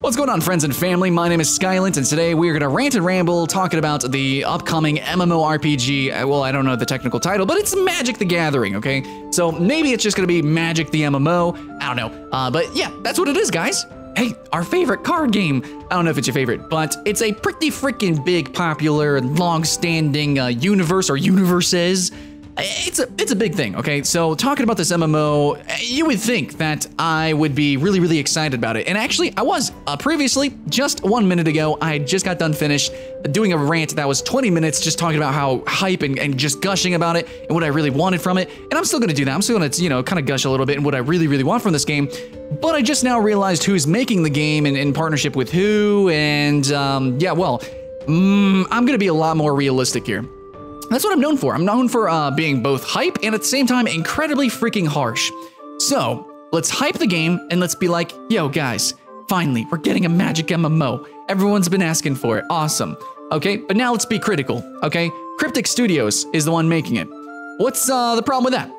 What's going on, friends and family? My name is Skylent, and today we are going to rant and ramble talking about the upcoming MMORPG. Well, I don't know the technical title, but it's Magic the Gathering, okay? So maybe it's just going to be Magic the MMO. I don't know. But yeah, that's what it is, guys. Hey, our favorite card game. I don't know if it's your favorite, but it's a pretty freaking big, popular, long-standing universe or universes. It's a big thing, okay? So talking about this MMO, you would think that I would be really excited about it. And actually, I was previously, just 1 minute ago, I just got done finished doing a rant that was 20 minutes just talking about how hype and just gushing about it and what I really wanted from it. And I'm still gonna do that. I'm still gonna, you know, kind of gush a little bit and what I really want from this game. But I just now realized who's making the game and in partnership with who. And yeah, well, I'm gonna be a lot more realistic here. That's what I'm known for. I'm known for being both hype and at the same time incredibly freaking harsh. So let's hype the game and let's be like, yo guys, finally, we're getting a Magic MMO. Everyone's been asking for it. Awesome. Okay, but now let's be critical, okay? Cryptic Studios is the one making it. What's the problem with that?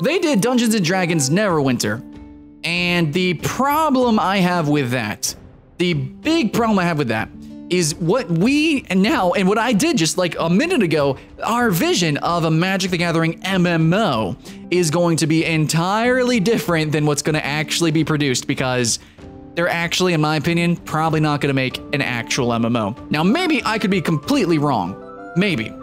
They did Dungeons & Dragons Neverwinter. And the problem I have with that, the big problem I have with that, is what we now, and what I did just like a minute ago, our vision of a Magic the Gathering MMO is going to be entirely different than what's going to actually be produced, because they're actually, in my opinion, probably not going to make an actual MMO. Now, maybe I could be completely wrong. Maybe.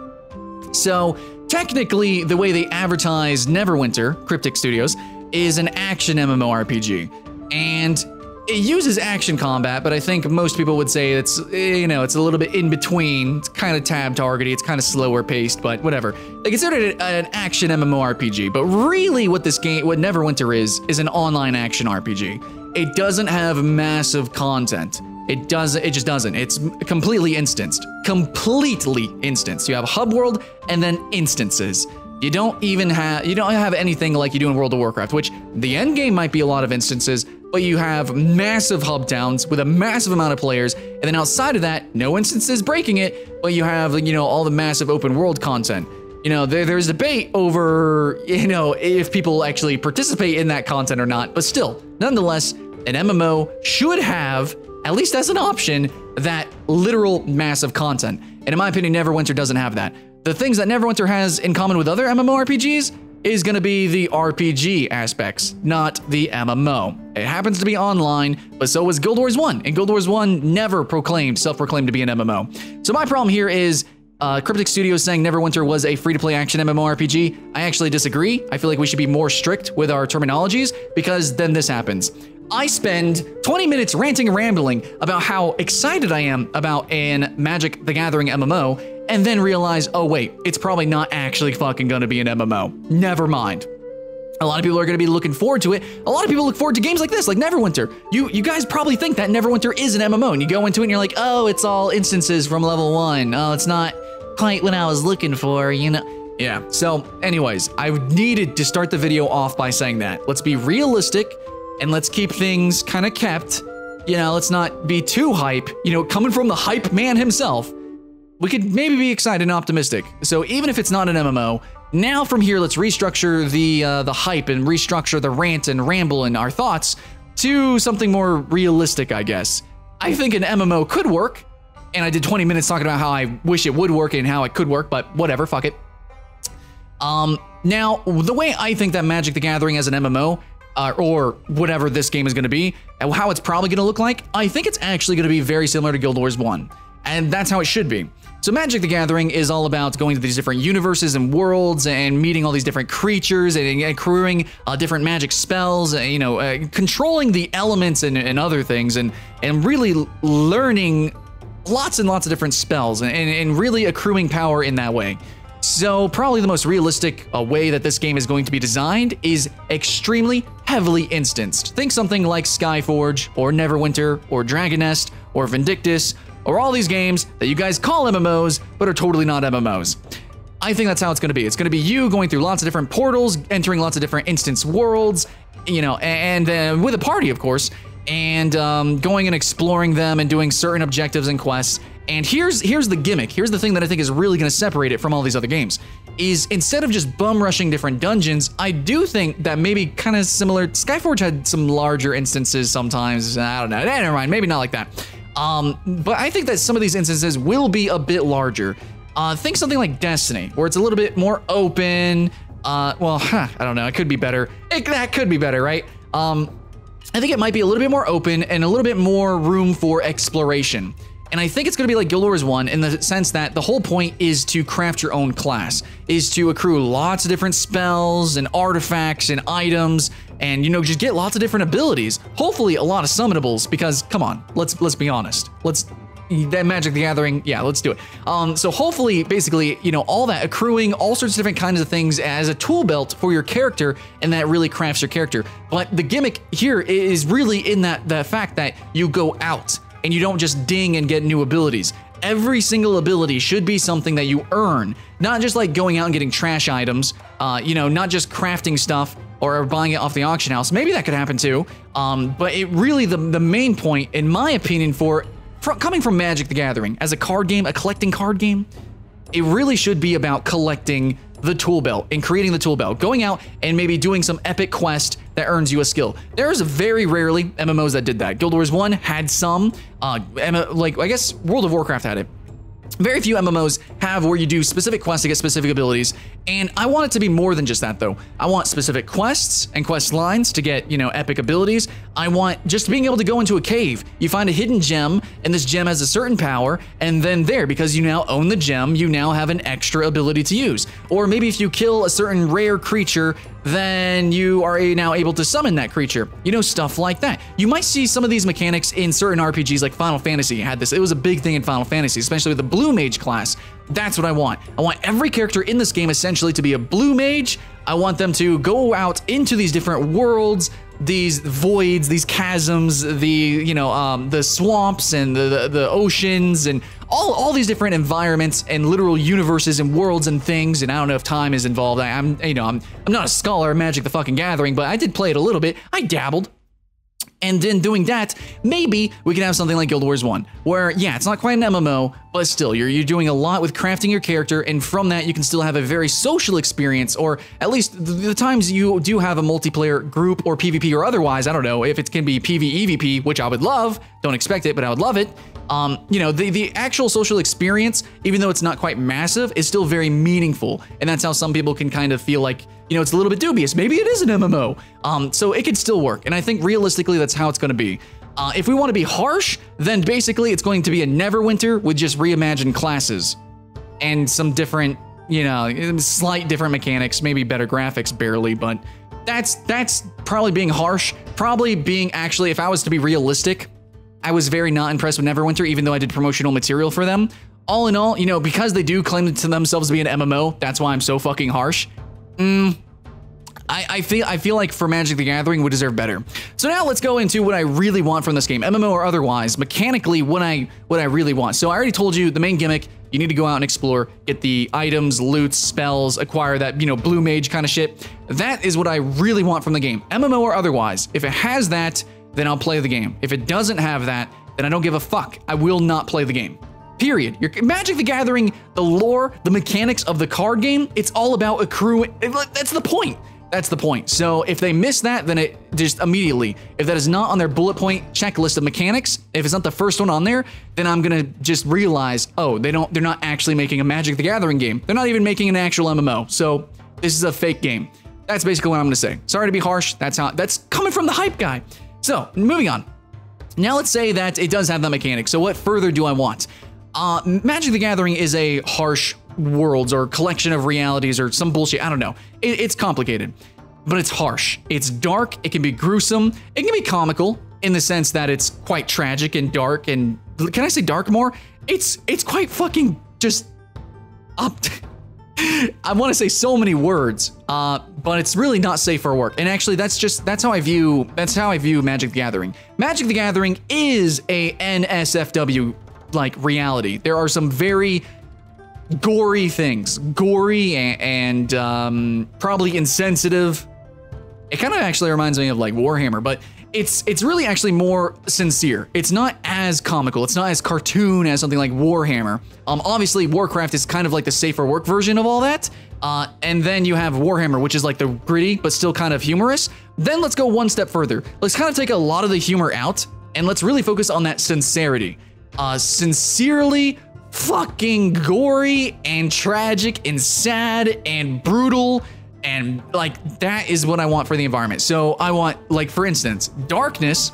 So, technically, the way they advertise Neverwinter, Cryptic Studios, is an action MMORPG. And it uses action combat, but I think most people would say it's, you know, it's a little bit in between. It's kind of tab targety, it's kind of slower paced, but whatever. They consider it an action MMORPG, but really what this game, what Neverwinter is an online action RPG. It doesn't have massive content. It just doesn't. It's completely instanced. Completely instanced. You have a hub world and then instances. You don't have anything like you do in World of Warcraft, which the end game might be a lot of instances, but you have massive hub towns with a massive amount of players, and then outside of that, no instances breaking it, but you have, you know, all the massive open world content. You know, there's debate over, you know, if people actually participate in that content or not, but still, nonetheless, an MMO should have, at least as an option, that literal massive content. And in my opinion, Neverwinter doesn't have that. The things that Neverwinter has in common with other MMORPGs is going to be the RPG aspects, not the MMO. It happens to be online, but so was Guild Wars 1, and Guild Wars 1 never self-proclaimed to be an MMO. So my problem here is Cryptic Studios saying Neverwinter was a free-to-play action MMORPG. I actually disagree. I feel like we should be more strict with our terminologies, because then this happens. I spend 20 minutes ranting and rambling about how excited I am about an Magic the Gathering MMO, and then realize, oh wait, it's probably not actually fucking gonna be an MMO. Never mind. A lot of people are gonna be looking forward to it. A lot of people look forward to games like this, like Neverwinter. You guys probably think that Neverwinter is an MMO, and you go into it and you're like, oh, it's all instances from level 1. Oh, it's not quite what I was looking for, you know? Yeah, so anyways, I needed to start the video off by saying that. Let's be realistic, and let's keep things kind of kept. You know, let's not be too hype. You know, coming from the hype man himself, we could maybe be excited and optimistic. So even if it's not an MMO, now from here, let's restructure the hype and restructure the rant and ramble and our thoughts to something more realistic, I guess. I think an MMO could work, and I did 20 minutes talking about how I wish it would work and how it could work, but whatever, fuck it. Now, the way I think that Magic the Gathering as an MMO, or whatever this game is going to be, and how it's probably going to look like, I think it's actually going to be very similar to Guild Wars 1. And that's how it should be. So Magic the Gathering is all about going to these different universes and worlds and meeting all these different creatures and accruing different magic spells, you know, controlling the elements and other things, and really learning lots and lots of different spells and really accruing power in that way. So probably the most realistic way that this game is going to be designed is extremely heavily instanced. Think something like Skyforge or Neverwinter or Dragon Nest or Vindictus, or all these games that you guys call MMOs, but are totally not MMOs. I think that's how it's gonna be. It's gonna be you going through lots of different portals, entering lots of different instance worlds, you know, and with a party, of course, and going and exploring them and doing certain objectives and quests. And here's the gimmick. Here's the thing that I think is really gonna separate it from all these other games. is instead of just bum rushing different dungeons, I do think that maybe kind of similar. Skyforge had some larger instances sometimes. I don't know. Never mind. Maybe not like that. But I think that some of these instances will be a bit larger. Think something like Destiny, where it's a little bit more open. Well, I don't know. It could be better. That could be better, right? I think it might be a little bit more open and a little bit more room for exploration. And I think it's going to be like Guild Wars 1 in the sense that the whole point is to craft your own class, is to accrue lots of different spells and artifacts and items, and, you know, just get lots of different abilities. Hopefully a lot of summonables, because come on, let's be honest. That Magic the Gathering, yeah, let's do it. So hopefully, basically, you know, all that accruing all sorts of different kinds of things as a tool belt for your character, and that really crafts your character. But the gimmick here is really in the fact that you go out and you don't just ding and get new abilities. Every single ability should be something that you earn, not just like going out and getting trash items, you know, not just crafting stuff or buying it off the auction house. Maybe that could happen too. But it really, the main point, in my opinion, coming from Magic the Gathering as a card game, a collecting card game, it really should be about collecting the tool belt and creating the tool belt, going out and maybe doing some epic quest that earns you a skill. There's very rarely MMOs that did that. Guild Wars 1 had some, like I guess World of Warcraft had it. Very few MMOs have where you do specific quests to get specific abilities, and I want it to be more than just that though. I want specific quests and quest lines to get, you know, epic abilities. I want just being able to go into a cave. You find a hidden gem, and this gem has a certain power, and then there, because you now own the gem, you now have an extra ability to use. Or maybe if you kill a certain rare creature, then you are now able to summon that creature. You know, stuff like that. You might see some of these mechanics in certain RPGs like Final Fantasy had this. It was a big thing in Final Fantasy, especially with the Blue Mage class. That's what I want. I want every character in this game essentially to be a Blue Mage. I want them to go out into these different worlds, these voids, these chasms, the, you know, the swamps and the oceans and all these different environments and literal universes and worlds and things. And I don't know if time is involved. I'm not a scholar of Magic the fucking Gathering, but I did play it a little bit. I dabbled. And then doing that, maybe we can have something like Guild Wars 1, where, yeah, it's not quite an MMO, but still, you're doing a lot with crafting your character, and from that, you can still have a very social experience, or at least the times you do have a multiplayer group or PvP or otherwise. I don't know if it can be PvEVP, which I would love. Don't expect it, but I would love it. You know, the actual social experience, even though it's not quite massive, is still very meaningful, and that's how some people can kind of feel like, you know, it's a little bit dubious. Maybe it is an MMO. So it could still work, and I think realistically that's how it's going to be. If we want to be harsh, then basically it's going to be a Neverwinter with just reimagined classes and some different, you know, slight different mechanics, maybe better graphics, barely, but that's probably being harsh. Probably being actually, if I was to be realistic, I was very not impressed with Neverwinter, even though I did promotional material for them. All in all, you know, because they do claim to themselves to be an MMO, that's why I'm so fucking harsh. I feel like for Magic the Gathering would deserve better. So now let's go into what I really want from this game, MMO or otherwise, mechanically what I really want. So I already told you the main gimmick, you need to go out and explore, get the items, loots, spells, acquire that, you know, Blue Mage kind of shit. That is what I really want from the game, MMO or otherwise. If it has that, then I'll play the game. If it doesn't have that, then I don't give a fuck. I will not play the game. Period. Your Magic the Gathering, the lore, the mechanics of the card game, it's all about accruing. That's the point. That's the point. So if they miss that, then it just immediately, if that is not on their bullet point checklist of mechanics, if it's not the first one on there, then I'm gonna just realize, oh, they're not actually making a Magic the Gathering game. They're not even making an actual MMO. So this is a fake game. That's basically what I'm gonna say. Sorry to be harsh. That's coming from the hype guy. So moving on. Now let's say that it does have that mechanic. So what further do I want? Magic the Gathering is a harsh worlds or collection of realities or some bullshit. I don't know. It's complicated, but it's harsh. It's dark. It can be gruesome. It can be comical in the sense that it's quite tragic and dark. And can I say dark more? It's quite fucking just up. I want to say so many words, but it's really not safe for work. And actually, that's how I view Magic the Gathering. Magic the Gathering is a NSFW like reality. There are some very gory things, and probably insensitive. It kind of actually reminds me of like Warhammer, but it's really actually more sincere. It's not as comical. It's not as cartoon as something like Warhammer. Obviously, Warcraft is kind of like the safer work version of all that. And then you have Warhammer, which is like the gritty, but still kind of humorous. Then let's go one step further. Let's kind of take a lot of the humor out, and let's really focus on that sincerity. Sincerely fucking gory and tragic and sad and brutal. And like, that is what I want for the environment. So I want, like, for instance, darkness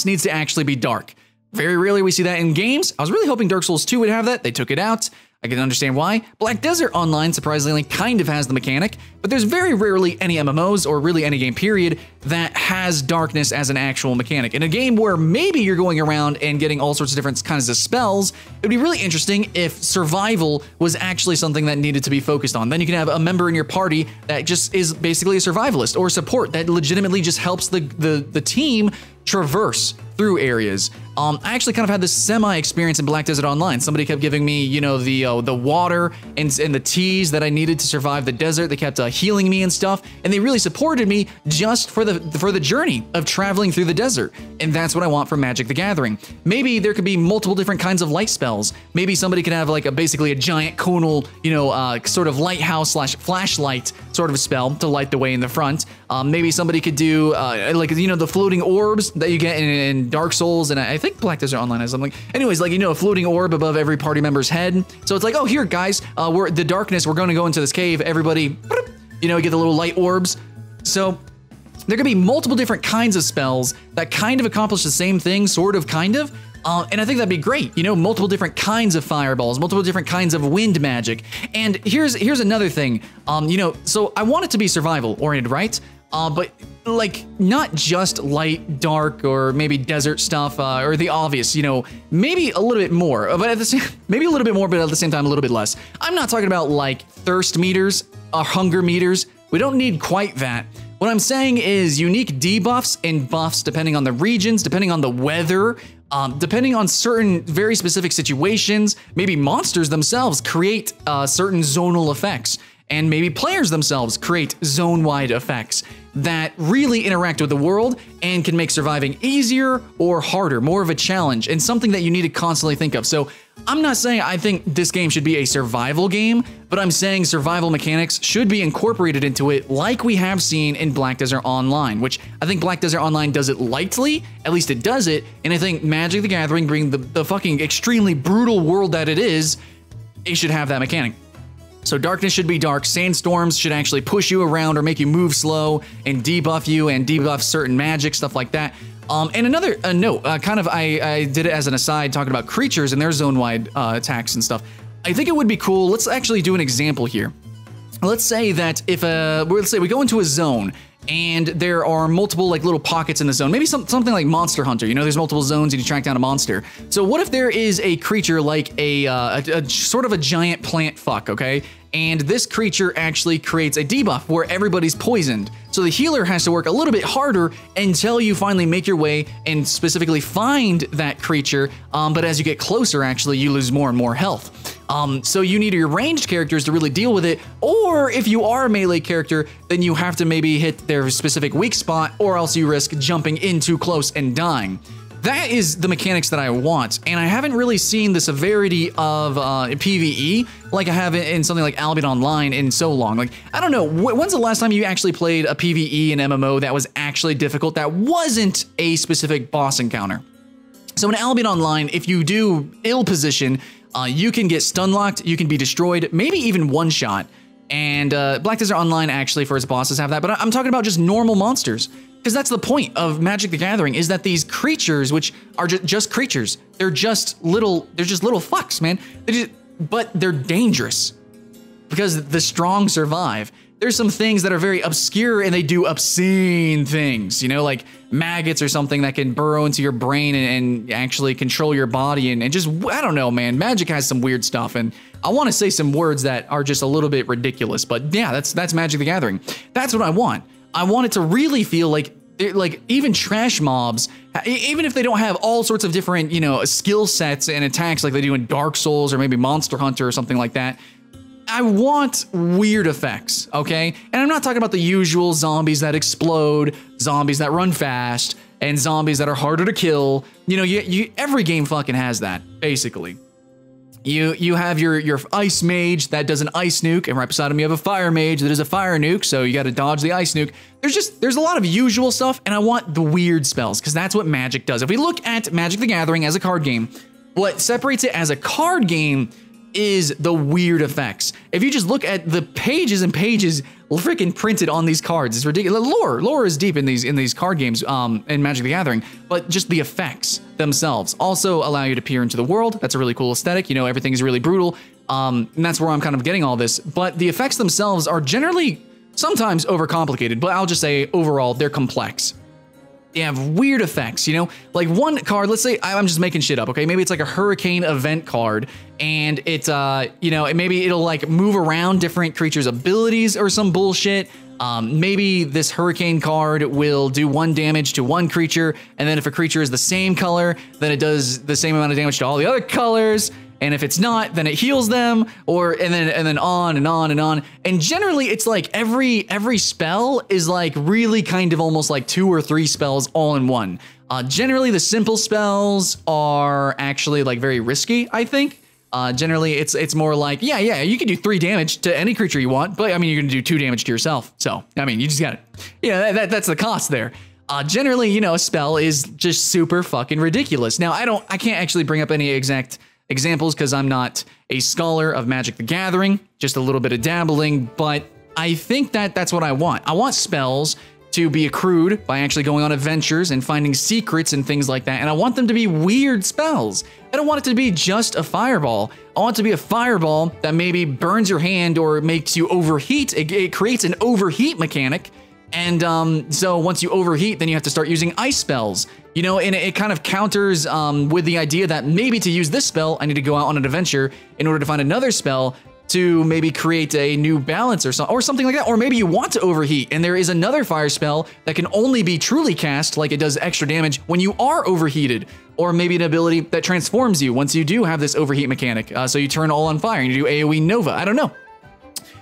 needs to actually be dark. Very rarely we see that in games. I was really hoping Dark Souls 2 would have that. They took it out. I can understand why. Black Desert Online, surprisingly, kind of has the mechanic, but there's very rarely any MMOs or really any game period that has darkness as an actual mechanic. In a game where maybe you're going around and getting all sorts of different kinds of spells, it would be really interesting if survival was actually something that needed to be focused on. Then you can have a member in your party that just is basically a survivalist or support that legitimately just helps the team traverse through areas. I actually kind of had this semi-experience in Black Desert Online. Somebody kept giving me, you know, the water and the teas that I needed to survive the desert. They kept healing me and stuff, and they really supported me just for the journey of traveling through the desert. And that's what I want from Magic the Gathering. Maybe there could be multiple different kinds of light spells. Maybe somebody could have like basically a giant conal, you know, sort of lighthouse slash flashlight sort of spell to light the way in the front. Maybe somebody could do like, you know, the floating orbs that you get in Dark Souls, and I think Black Desert Online has something. Anyways, like, you know, a floating orb above every party member's head. So it's like, oh, here, guys, we're the darkness. We're going to go into this cave. Everybody, you know, get the little light orbs. So there could be multiple different kinds of spells that kind of accomplish the same thing, sort of, kind of. And I think that'd be great, you know, multiple different kinds of fireballs, multiple different kinds of wind magic. And here's another thing, you know, so I want it to be survival oriented, right? But like, not just light, dark, or maybe desert stuff, or the obvious, you know, maybe a little bit more, but at the same, maybe a little bit more, but at the same time, a little bit less. I'm not talking about like thirst meters, hunger meters. We don't need quite that. What I'm saying is unique debuffs and buffs depending on the regions, depending on the weather, depending on certain very specific situations. Maybe monsters themselves create certain zonal effects, and maybe players themselves create zone-wide effects that really interact with the world and can make surviving easier or harder, more of a challenge, and something that you need to constantly think of. So I'm not saying I think this game should be a survival game, but I'm saying survival mechanics should be incorporated into it like we have seen in Black Desert Online, which I think Black Desert Online does it lightly, at least it does it, and I think Magic the Gathering, being the fucking extremely brutal world that it is, it should have that mechanic. So darkness should be dark, sandstorms should actually push you around or make you move slow and debuff you and debuff certain magic, stuff like that. And another note, kind of I did it as an aside talking about creatures and their zone-wide attacks and stuff. I think it would be cool, let's actually do an example here. Let's say that if, let's say we go into a zone and there are multiple like little pockets in the zone, maybe something like Monster Hunter, you know, there's multiple zones and you track down a monster. So what if there is a creature like a sort of a giant plant fuck, okay? And this creature actually creates a debuff where everybody's poisoned. So the healer has to work a little bit harder until you finally make your way and specifically find that creature. But as you get closer, actually, you lose more and more health. So you need your ranged characters to really deal with it. Or if you are a melee character, then you have to maybe hit their specific weak spot, or else you risk jumping in too close and dying. That is the mechanics that I want, and I haven't really seen the severity of PvE like I have in something like Albion Online in so long. Like, I don't know, when's the last time you actually played a PvE in MMO that was actually difficult, that wasn't a specific boss encounter? So in Albion Online, if you do ill position, you can get stun locked, you can be destroyed, maybe even one-shot. And Black Desert Online actually for its bosses have that, but I'm talking about just normal monsters. Because that's the point of Magic the Gathering, is that these creatures, which are just creatures, they're just little fucks, man. But they're dangerous because the strong survive. There's some things that are very obscure and they do obscene things, you know, like maggots or something that can burrow into your brain and actually control your body and just, I don't know, man. Magic has some weird stuff, and I want to say some words that are just a little bit ridiculous, but yeah, that's Magic the Gathering. That's what I want. I want it to really feel like even trash mobs, even if they don't have all sorts of different, you know, skill sets and attacks like they do in Dark Souls or maybe Monster Hunter or something like that, I want weird effects, okay? And I'm not talking about the usual zombies that explode, zombies that run fast, and zombies that are harder to kill. You know, every game fucking has that, basically. You have your ice mage that does an ice nuke, and right beside him you have a fire mage that is a fire nuke, so you gotta dodge the ice nuke. There's a lot of usual stuff, and I want the weird spells, because that's what Magic does. If we look at Magic the Gathering as a card game, what separates it as a card game is the weird effects. If you just look at the pages and pages freaking printed on these cards, it's ridiculous. Lore is deep in these card games in Magic the Gathering, but just the effects themselves also allow you to peer into the world. That's a really cool aesthetic. You know, everything is really brutal, and that's where I'm kind of getting all this. But the effects themselves are generally sometimes overcomplicated, but I'll just say overall they're complex. They have weird effects, you know? Like one card, let's say, I'm just making shit up, okay? Maybe it's like a hurricane event card, and it's, you know, maybe it'll like move around different creatures' abilities or some bullshit. Maybe this hurricane card will do 1 damage to one creature, and then if a creature is the same color, then it does the same amount of damage to all the other colors. And if it's not, then it heals them, and then on and on and on. And generally, it's like every spell is like really kind of almost like 2 or 3 spells all in one. Generally, the simple spells are actually like very risky, I think. Generally, it's more like, yeah, you can do 3 damage to any creature you want, but I mean, you're gonna do 2 damage to yourself. So, I mean, you just gotta, yeah, that's the cost there. Generally, you know, a spell is just super fucking ridiculous. Now, I can't actually bring up any exact examples because I'm not a scholar of Magic the Gathering, just a little bit of dabbling, but I think that's what I want. I want spells to be accrued by actually going on adventures and finding secrets and things like that, and I want them to be weird spells. I don't want it to be just a fireball. I want it to be a fireball that maybe burns your hand or makes you overheat. It creates an overheat mechanic, and so once you overheat, then you have to start using ice spells. You know, and it kind of counters with the idea that maybe to use this spell, I need to go out on an adventure in order to find another spell to maybe create a new balance or something like that. Or maybe you want to overheat, and there is another fire spell that can only be truly cast, like it does extra damage when you are overheated. Or maybe an ability that transforms you once you do have this overheat mechanic. So you turn all on fire and you do AoE Nova. I don't know.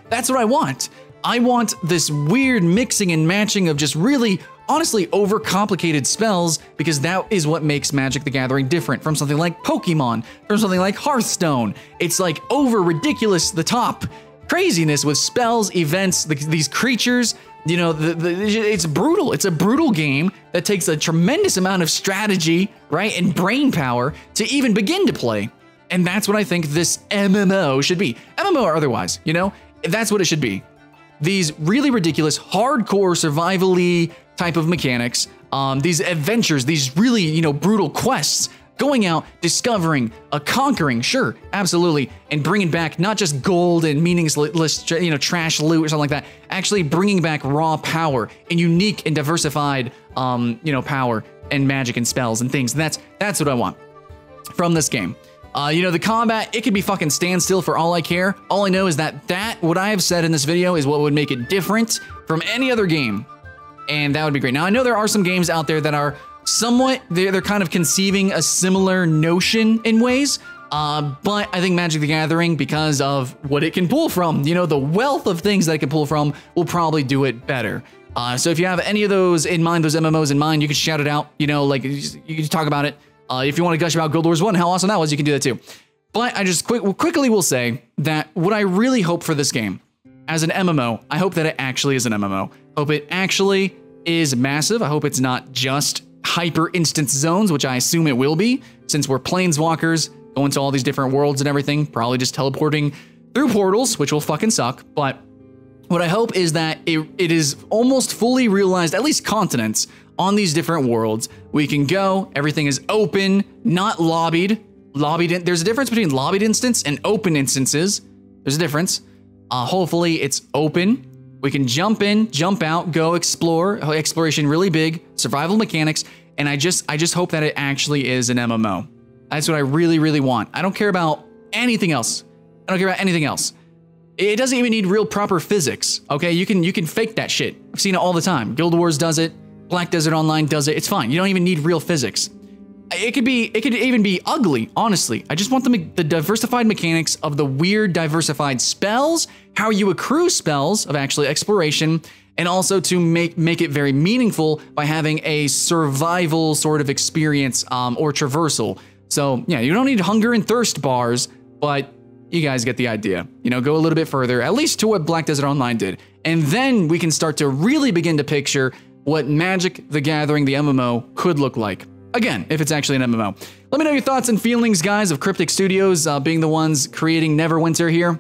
That's what I want. I want this weird mixing and matching of just really, honestly, overcomplicated spells, because that is what makes Magic the Gathering different from something like Pokemon, from something like Hearthstone. It's like over ridiculous, the top craziness with spells, events, these creatures. You know, it's brutal. It's a brutal game that takes a tremendous amount of strategy, right, and brain power to even begin to play. And that's what I think this MMO should be. MMO or otherwise, you know, that's what it should be. These really ridiculous, hardcore, survival-y type of mechanics, these adventures, these really, you know, brutal quests, going out, discovering, conquering, sure, absolutely, and bringing back not just gold and meaningless, you know, trash loot or something like that, actually bringing back raw power and unique and diversified, you know, power and magic and spells and things. That's what I want from this game. You know, the combat, it could be fucking standstill for all I care. All I know is that what I have said in this video is what would make it different from any other game. And that would be great. Now, I know there are some games out there that are somewhat, they're kind of conceiving a similar notion in ways. But I think Magic the Gathering, because of what it can pull from, you know, the wealth of things that it can pull from, will probably do it better. So if you have any of those in mind, those MMOs in mind, you can shout it out, you know, like you can talk about it. If you want to gush about Guild Wars 1, how awesome that was, you can do that too. But I just quickly will say that what I really hope for this game, as an MMO, I hope that it actually is an MMO. Hope it actually is massive. I hope it's not just hyper instance zones, which I assume it will be, since we're planeswalkers, going to all these different worlds and everything, probably just teleporting through portals, which will fucking suck. But what I hope is that it is almost fully realized, at least continents, on these different worlds. We can go, everything is open, not lobbied. There's a difference between lobbied instance and open instances. There's a difference. Hopefully it's open. We can jump in, jump out, go explore. Exploration really big, survival mechanics, and I just hope that it actually is an MMO. That's what I really, really want. I don't care about anything else. I don't care about anything else. It doesn't even need real proper physics, okay? You can fake that shit. I've seen it all the time. Guild Wars does it. Black Desert Online does it. It's fine. You don't even need real physics. It could even be ugly, honestly. I just want the diversified mechanics of the weird diversified spells, how you accrue spells of actually exploration, and also to make it very meaningful by having a survival sort of experience or traversal. So yeah, you don't need hunger and thirst bars, but you guys get the idea. You know, go a little bit further, at least to what Black Desert Online did. And then we can start to really begin to picture what Magic the Gathering, the MMO, could look like. Again, if it's actually an MMO. Let me know your thoughts and feelings, guys, of Cryptic Studios being the ones creating Neverwinter here,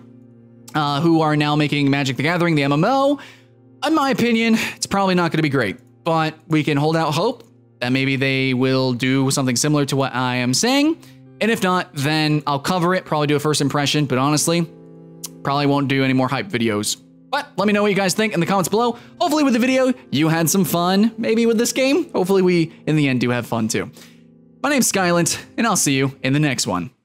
who are now making Magic the Gathering, the MMO. In my opinion, it's probably not going to be great, but we can hold out hope that maybe they will do something similar to what I am saying. And if not, then I'll cover it, probably do a first impression, but honestly, probably won't do any more hype videos. But let me know what you guys think in the comments below. Hopefully with the video, you had some fun, maybe with this game. Hopefully we, in the end, do have fun too. My name's Skylent, and I'll see you in the next one.